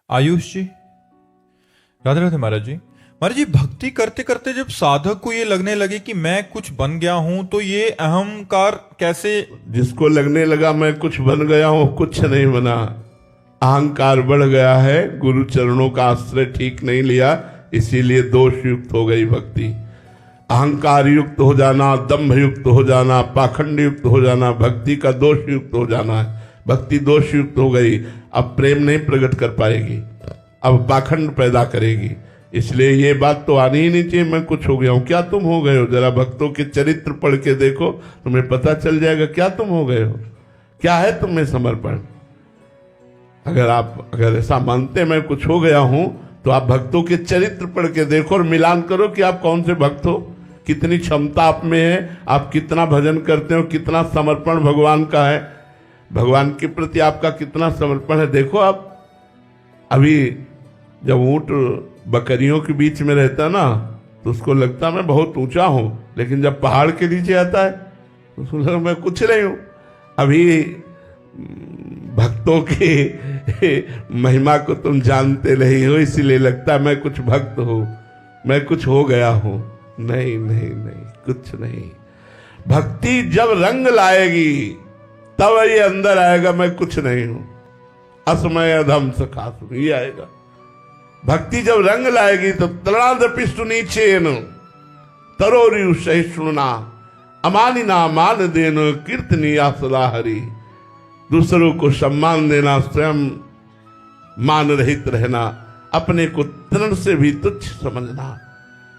आयुष जी, राधे राधे महाराज जी। महाराज जी, भक्ति करते करते जब साधक को ये लगने लगे कि मैं कुछ बन गया हूं, तो ये अहंकार कैसे? जिसको लगने लगा मैं कुछ बन गया हूं, कुछ नहीं बना। अहंकार बढ़ गया है, गुरु चरणों का आश्रय ठीक नहीं लिया, इसीलिए दोष युक्त हो गई भक्ति। अहंकार युक्त हो जाना, दंभ युक्त हो जाना, पाखंड युक्त हो जाना, भक्ति का दोष युक्त हो जाना है। भक्ति दोष युक्त हो गई, अब प्रेम नहीं प्रकट कर पाएगी, अब पाखंड पैदा करेगी। इसलिए ये बात तो आनी ही नहीं चाहिए मैं कुछ हो गया हूं। क्या तुम हो गए हो? जरा भक्तों के चरित्र पढ़ के देखो, तुम्हें पता चल जाएगा क्या तुम हो गए हो, क्या है तुम में समर्पण। अगर ऐसा मानते मैं कुछ हो गया हूं, तो आप भक्तों के चरित्र पढ़ के देखो और मिलान करो कि आप कौन से भक्त हो, कितनी क्षमता आप में है, आप कितना भजन करते हो, कितना समर्पण भगवान का है, भगवान के प्रति आपका कितना समर्पण है। देखो आप, अभी जब ऊंट बकरियों के बीच में रहता ना, तो उसको लगता मैं बहुत ऊंचा हूं, लेकिन जब पहाड़ के नीचे आता है तो उसको लगता मैं कुछ नहीं हूं। अभी भक्तों की महिमा को तुम जानते नहीं हो, इसीलिए लगता मैं कुछ भक्त हूं, मैं कुछ हो गया हूं। नहीं नहीं नहीं, कुछ नहीं। भक्ति जब रंग लाएगी तब ये अंदर आएगा मैं कुछ नहीं हूं, असमय अधम सखासु, ये आएगा। भक्ति जब रंग लाएगी तो तृणादपि सुनीचेन तरोरियु सहिष्णुना अमानिना मान देन कीर्तनीया सदा हरि। दूसरों को सम्मान देना, स्वयं मान रहित रहना, अपने को तृण से भी तुच्छ समझना,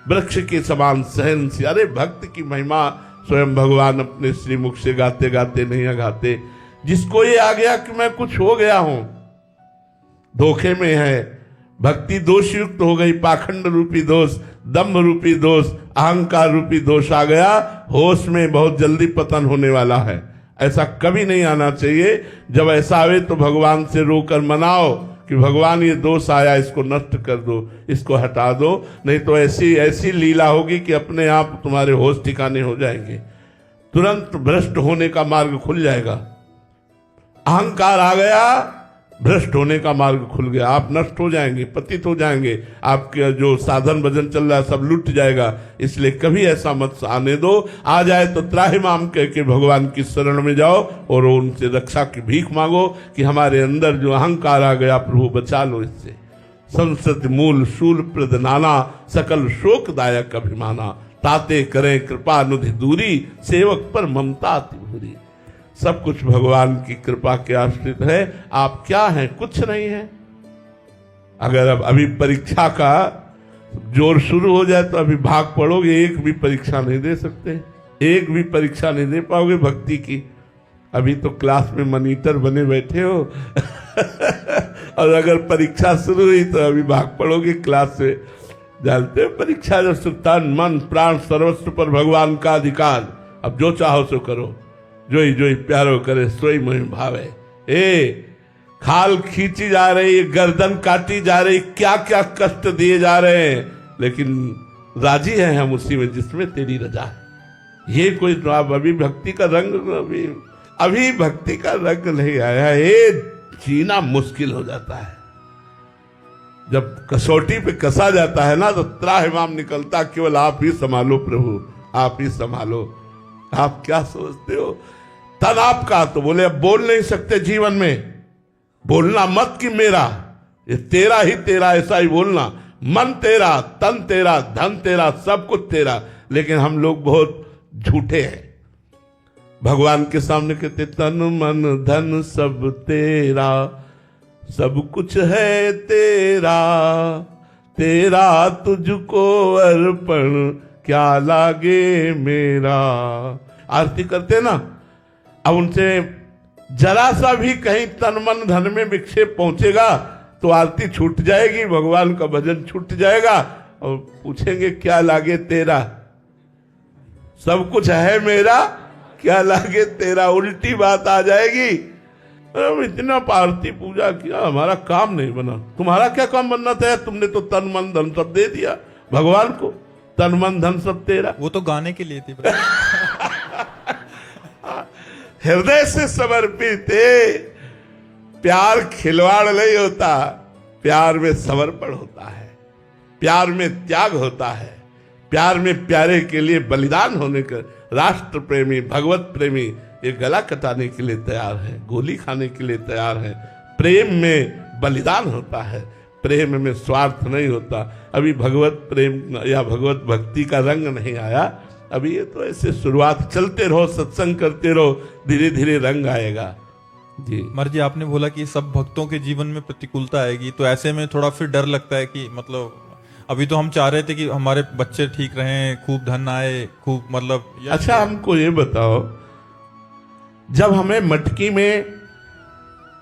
वृक्ष के समान सहनशील। अरे भक्त की महिमा स्वयं भगवान अपने श्रीमुख से गाते गाते नहीं गाते। जिसको ये आ गया कि मैं कुछ हो गया हूं, धोखे में है। भक्ति दोष युक्त हो गई, पाखंड रूपी दोष, दम्भ रूपी दोष, अहंकार रूपी दोष आ गया, होश में बहुत जल्दी पतन होने वाला है। ऐसा कभी नहीं आना चाहिए। जब ऐसा आवे तो भगवान से रोकर मनाओ कि भगवान ये दोष आया, इसको नष्ट कर दो, इसको हटा दो, नहीं तो ऐसी ऐसी लीला होगी कि अपने आप तुम्हारे होश ठिकाने हो जाएंगे, तुरंत भ्रष्ट होने का मार्ग खुल जाएगा। अहंकार आ गया, भ्रष्ट होने का मार्ग खुल गया, आप नष्ट हो जाएंगे, पतित हो जाएंगे, आपके जो साधन भजन चल रहा है सब लुट जाएगा। इसलिए कभी ऐसा मत आने दो। आ जाए तो त्राहिमाम कह के भगवान की शरण में जाओ और उनसे रक्षा की भीख मांगो कि हमारे अंदर जो अहंकार आ गया प्रभु बचा लो इससे। संसद मूल शूल प्रद नाना सकल शोकदायक अभिमाना, ताते करें कृपा अनुधि दूरी सेवक पर ममता अति भूरी। सब कुछ भगवान की कृपा के आश्रित है। आप क्या हैं? कुछ नहीं है। अगर अब अभी परीक्षा का जोर शुरू हो जाए तो अभी भाग पड़ोगे, एक भी परीक्षा नहीं दे सकते, एक भी परीक्षा नहीं दे पाओगे भक्ति की। अभी तो क्लास में मॉनिटर बने बैठे हो और अगर परीक्षा शुरू हुई तो अभी भाग पड़ोगे क्लास से। जानते हो परीक्षा जब तन मन प्राण सर्वस्व पर भगवान का अधिकार, अब जो चाहो सो करो, जोई जोई प्यारो करे सोई मोहि भावे। खाल खींची जा रही, गर्दन काटी जा रही, क्या क्या कष्ट दिए जा रहे हैं, लेकिन राजी हैं हम उसी में जिसमें तेरी रजा है। ये कोई जवाब, अभी भक्ति का रंग, अभी भक्ति का रंग नहीं आया। ये जीना मुश्किल हो जाता है। जब कसौटी पे कसा जाता है ना, तो त्राहिमाम निकलता, केवल आप ही संभालो प्रभु, आप ही संभालो। आप क्या सोचते हो? तन आपका, तो बोले अब बोल नहीं सकते जीवन में, बोलना मत कि मेरा, ये तेरा ही तेरा, ऐसा ही बोलना। मन तेरा, तन तेरा, धन तेरा, सब कुछ तेरा। लेकिन हम लोग बहुत झूठे हैं। भगवान के सामने कहते तन मन धन सब तेरा, सब कुछ है तेरा, तेरा तुझको अर्पण क्या लागे मेरा। आरती करते ना, अब उनसे जरा सा भी कहीं तन मन धन में विक्षेप पहुंचेगा तो आरती छूट जाएगी, भगवान का भजन छूट जाएगा और पूछेंगे क्या लागे तेरा। सब कुछ है मेरा, क्या लागे तेरा, उल्टी बात आ जाएगी। हम इतना आरती पूजा किया, हमारा काम नहीं बना। तुम्हारा क्या काम बनना था? तुमने तो तन मन धन सब दे दिया भगवान को, तन मन धन सब तेरा। वो तो गाने के लिए थी। हृदय से समर्पित है। प्यार खिलवाड़ नहीं होता, प्यार में समर्पण होता है, प्यार में त्याग होता है, प्यार में प्यारे के लिए बलिदान होने का। राष्ट्र प्रेमी, भगवत प्रेमी ये गला कटाने के लिए तैयार है, गोली खाने के लिए तैयार है। प्रेम में बलिदान होता है, प्रेम में स्वार्थ नहीं होता। अभी भगवत प्रेम या भगवत भक्ति का रंग नहीं आया, अभी ये तो ऐसे शुरुआत। चलते रहो, सत्संग करते रहो, धीरे धीरे रंग आएगा। जी महाराज जी, आपने बोला कि सब भक्तों के जीवन में प्रतिकूलता आएगी, तो ऐसे में थोड़ा फिर डर लगता है कि मतलब अभी तो हम चाह रहे थे कि हमारे बच्चे ठीक रहें, खूब धन आए, खूब मतलब अच्छा हमको ये बताओ, जब हमें मटकी में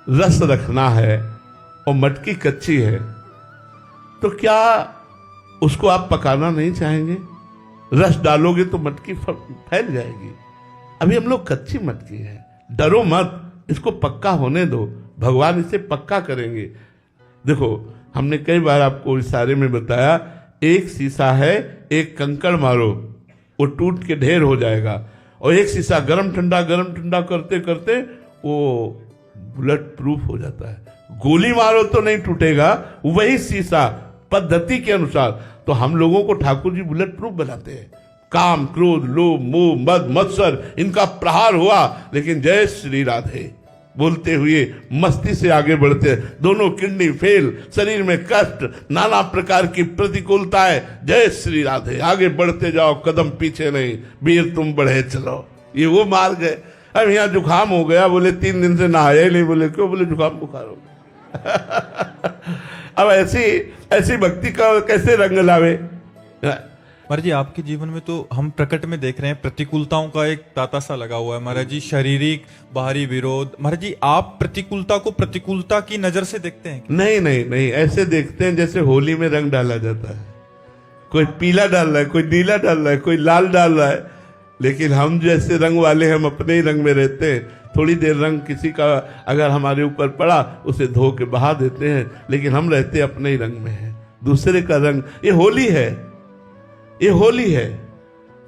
रस रखना है और मटकी कच्ची है, तो क्या उसको आप पकाना नहीं चाहेंगे? रस डालोगे तो मटकी फैल जाएगी। अभी हम लोग कच्ची मटकी है, डरो मत, इसको पक्का होने दो, भगवान इसे पक्का करेंगे। देखो हमने कई बार आपको इशारे में बताया, एक शीशा है, एक कंकड़ मारो वो टूट के ढेर हो जाएगा, और एक शीशा गरम ठंडा करते करते वो बुलेट प्रूफ हो जाता है। गोली मारो तो नहीं टूटेगा, वही शीशा पद्धति के अनुसार। तो हम लोगों को ठाकुर जी बुलेट प्रूफ बनाते हैं। काम, क्रोध, लोभ, मोह, मद, मत्सर इनका प्रहार हुआ, लेकिन जय श्री राधे बोलते हुए मस्ती से आगे बढ़ते। दोनों किडनी फेल, शरीर में कष्ट, नाना प्रकार की प्रतिकूलताएं, जय श्री राधे, आगे बढ़ते जाओ, कदम पीछे नहीं, वीर तुम बढ़े चलो। ये वो मार्ग है। अब यहाँ जुकाम हो गया, बोले 3 दिन से नहाया ही नहीं, बोले क्यों? बोले जुकाम बुखार हो गया। अब ऐसी भक्ति का कैसे रंग लावे? महाराज जी, आपके जीवन में तो हम प्रकट में देख रहे हैं प्रतिकूलताओं का एक ताता सा लगा हुआ है महाराज जी, शारीरिक बाहरी विरोध। महाराज जी, आप प्रतिकूलता को प्रतिकूलता की नजर से देखते हैं? नहीं, ऐसे देखते हैं जैसे होली में रंग डाला जाता है। कोई पीला डाल रहा है, कोई नीला डाल रहा है, कोई लाल डाल रहा है, लेकिन हम जैसे रंग वाले हम अपने ही रंग में रहते हैं। थोड़ी देर रंग किसी का अगर हमारे ऊपर पड़ा, उसे धो के बहा देते हैं, लेकिन हम रहते अपने ही रंग में हैं। दूसरे का रंग, ये होली है, ये होली है।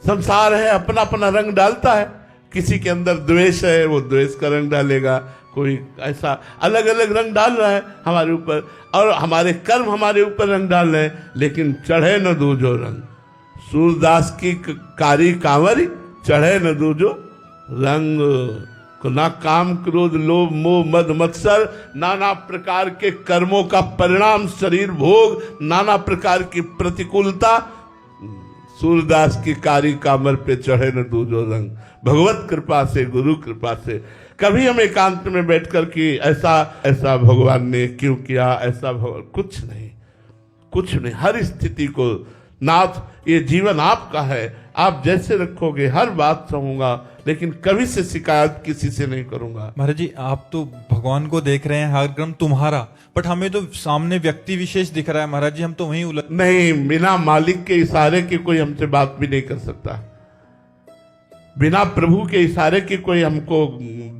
संसार है, अपना अपना रंग डालता है। किसी के अंदर द्वेष है, वो द्वेष का रंग डालेगा, कोई ऐसा अलग अलग रंग डाल रहा है हमारे ऊपर, और हमारे कर्म हमारे ऊपर रंग डाल रहे हैं। लेकिन चढ़े न दूजो रंग, सूरदास की कारी कांवरी, चढ़े न दूजो रंग। ना काम, क्रोध, लोभ, मोह, मद, मत्सर, नाना प्रकार के कर्मों का परिणाम, शरीर भोग, नाना प्रकार की प्रतिकूलता, सूरदास की कारी कामर पे चढ़े न दूजो रंग। भगवत कृपा से, गुरु कृपा से कभी हम एकांत में बैठकर कि ऐसा भगवान ने क्यों किया, ऐसा भगवान, कुछ नहीं। हर स्थिति को, नाथ ये जीवन आपका है, आप जैसे रखोगे हर बात सहूंगा, लेकिन कभी से शिकायत किसी से नहीं करूंगा। महाराज जी, आप तो भगवान को देख रहे हैं, हर क्रम तुम्हारा, बट हमें तो सामने व्यक्ति विशेष दिख रहा है महाराज जी, हम तो वहीं उलझ। नहीं, बिना मालिक के इशारे के कोई हमसे बात भी नहीं कर सकता, बिना प्रभु के इशारे के कोई हमको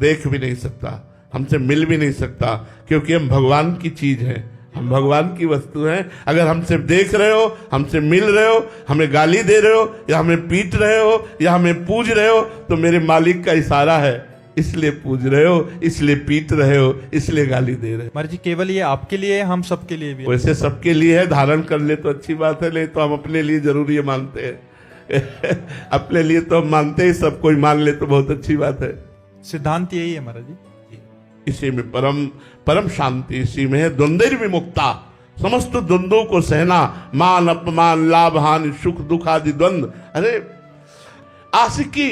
देख भी नहीं सकता, हमसे मिल भी नहीं सकता, क्योंकि हम भगवान की चीज हैं, हम भगवान की वस्तु हैं। अगर हमसे देख रहे हो, हमसे मिल रहे हो, हमें गाली दे रहे हो, या हमें पीट रहे हो, या हमें पूज रहे हो, तो मेरे मालिक का इशारा है, इसलिए पूज रहे हो, इसलिए पीट रहे हो, इसलिए गाली दे रहे हो। महाराज जी, केवल ये आपके लिए है, हम सबके लिए भी है? वैसे सबके लिए है, धारण कर ले तो अच्छी बात है, नहीं तो हम अपने लिए जरूरी मानते हैं। अपने लिए तो हम मानते ही, सब कोई मान ले तो बहुत अच्छी बात है। सिद्धांत यही है महाराज जी, इसी में परम शांति, इसी में है द्वंद्व विमुक्ता। समस्त द्वंद्वों को सहना, मान अपमान, लाभ हानि, सुख दुख आदि द्वंद्व। अरे आशिकी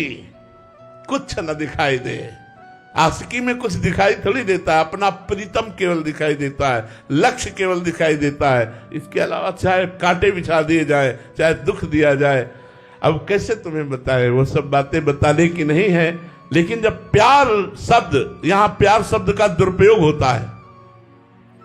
कुछ न दिखाई दे, आशिकी में कुछ दिखाई थोड़ी देता है, अपना प्रीतम केवल दिखाई देता है, लक्ष्य केवल दिखाई देता है। इसके अलावा चाहे कांटे बिछा दिए जाए, चाहे दुख दिया जाए, अब कैसे तुम्हें बताए, वो सब बातें बताने की नहीं है। लेकिन जब प्यार शब्द, यहां प्यार शब्द का दुरुपयोग होता है,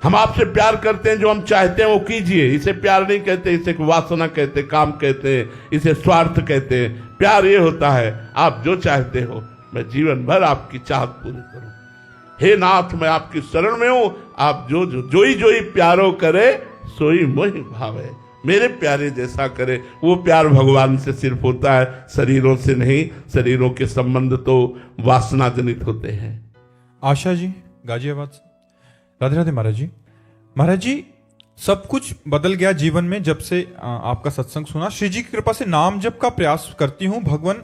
हम आपसे प्यार करते हैं, जो हम चाहते हैं वो कीजिए, इसे प्यार नहीं कहते, इसे वासना कहते, काम कहते हैं, इसे स्वार्थ कहते हैं। प्यार ये होता है, आप जो चाहते हो मैं जीवन भर आपकी चाहत पूरी करूं। हे नाथ, मैं आपकी शरण में हूं, आप जो ही प्यारो करे, सोई मोहि भावे। मेरे प्यारे जैसा करे, वो प्यार भगवान से सिर्फ होता है, शरीरों से नहीं। शरीरों के संबंध तो वासना जनित होते हैं। आशा जी गाजियाबाद से, राधे राधे महाराज जी। महाराज जी, सब कुछ बदल गया जीवन में जब से आपका सत्संग सुना। श्री जी की कृपा से नाम जप का प्रयास करती हूँ। भगवान,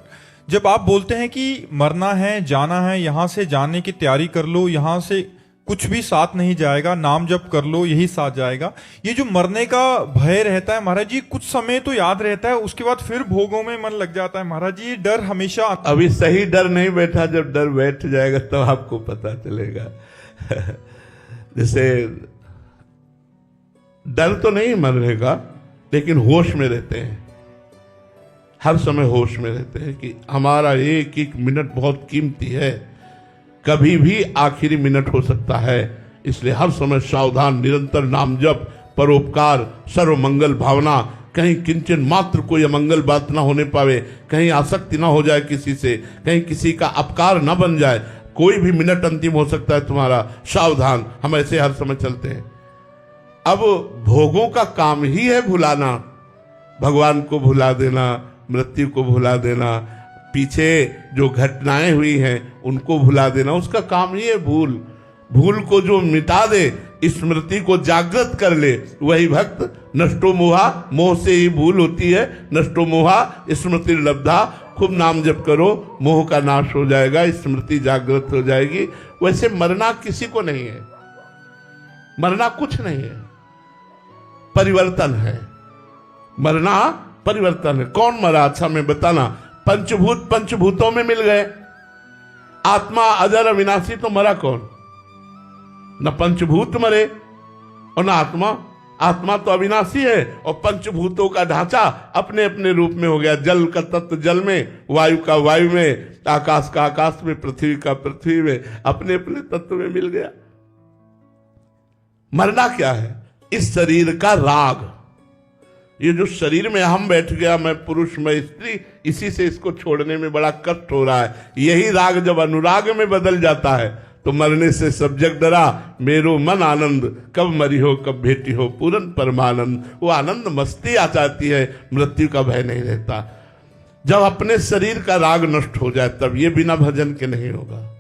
जब आप बोलते हैं कि मरना है, जाना है, यहाँ से जाने की तैयारी कर लो, यहाँ से कुछ भी साथ नहीं जाएगा, नाम जप कर लो यही साथ जाएगा, ये जो मरने का भय रहता है महाराज जी, कुछ समय तो याद रहता है, उसके बाद फिर भोगों में मन लग जाता है महाराज जी। ये डर हमेशा अभी सही डर नहीं बैठा, जब डर बैठ जाएगा तब आपको पता चलेगा। जैसे डर तो नहीं मरने का, लेकिन होश में रहते हैं, हर समय होश में रहते हैं कि हमारा एक एक मिनट बहुत कीमती है, कभी भी आखिरी मिनट हो सकता है। इसलिए हर समय सावधान, निरंतर नाम जप, परोपकार, सर्व मंगल भावना, कहीं किंचन मात्र कोई अमंगल बात ना होने पावे, कहीं आसक्ति ना हो जाए किसी से, कहीं किसी का अपकार ना बन जाए। कोई भी मिनट अंतिम हो सकता है तुम्हारा, सावधान। हम ऐसे हर समय चलते हैं। अब भोगों का काम ही है भुलाना, भगवान को भुला देना, मृत्यु को भुला देना, पीछे जो घटनाएं हुई हैं उनको भुला देना, उसका काम ही है भूल। भूल को जो मिटा दे, स्मृति को जागृत कर ले, वही भक्त। नष्टो मोहा, मोह से ही भूल होती है। नष्टो मोहा स्मृति लब्धा, खूब नाम जप करो, मोह का नाश हो जाएगा, स्मृति जागृत हो जाएगी। वैसे मरना किसी को नहीं है, मरना कुछ नहीं है, परिवर्तन है। मरना परिवर्तन है। कौन मरा? अच्छा मैं बताना, पंचभूत पंचभूतों में मिल गए। आत्मा अजर अविनाशी, तो मरा कौन? न पंचभूत मरे और न आत्मा। आत्मा तो अविनाशी है और पंचभूतों का ढांचा अपने अपने रूप में हो गया। जल का तत्व जल में, वायु का वायु में, आकाश का आकाश में, पृथ्वी का पृथ्वी में, अपने अपने तत्व में मिल गया। मरना क्या है? इस शरीर का राग, ये जो शरीर में हम बैठ गया, मैं पुरुष मैं स्त्री, इसी से इसको छोड़ने में बड़ा कष्ट हो रहा है। यही राग जब अनुराग में बदल जाता है तो मरने से सब जग डरा, मेरो मन आनंद, कब मरी हो कब भेटी हो पूरन परमानंद। वो आनंद मस्ती आ जाती है, मृत्यु का भय नहीं रहता। जब अपने शरीर का राग नष्ट हो जाए तब ये बिना भजन के नहीं होगा।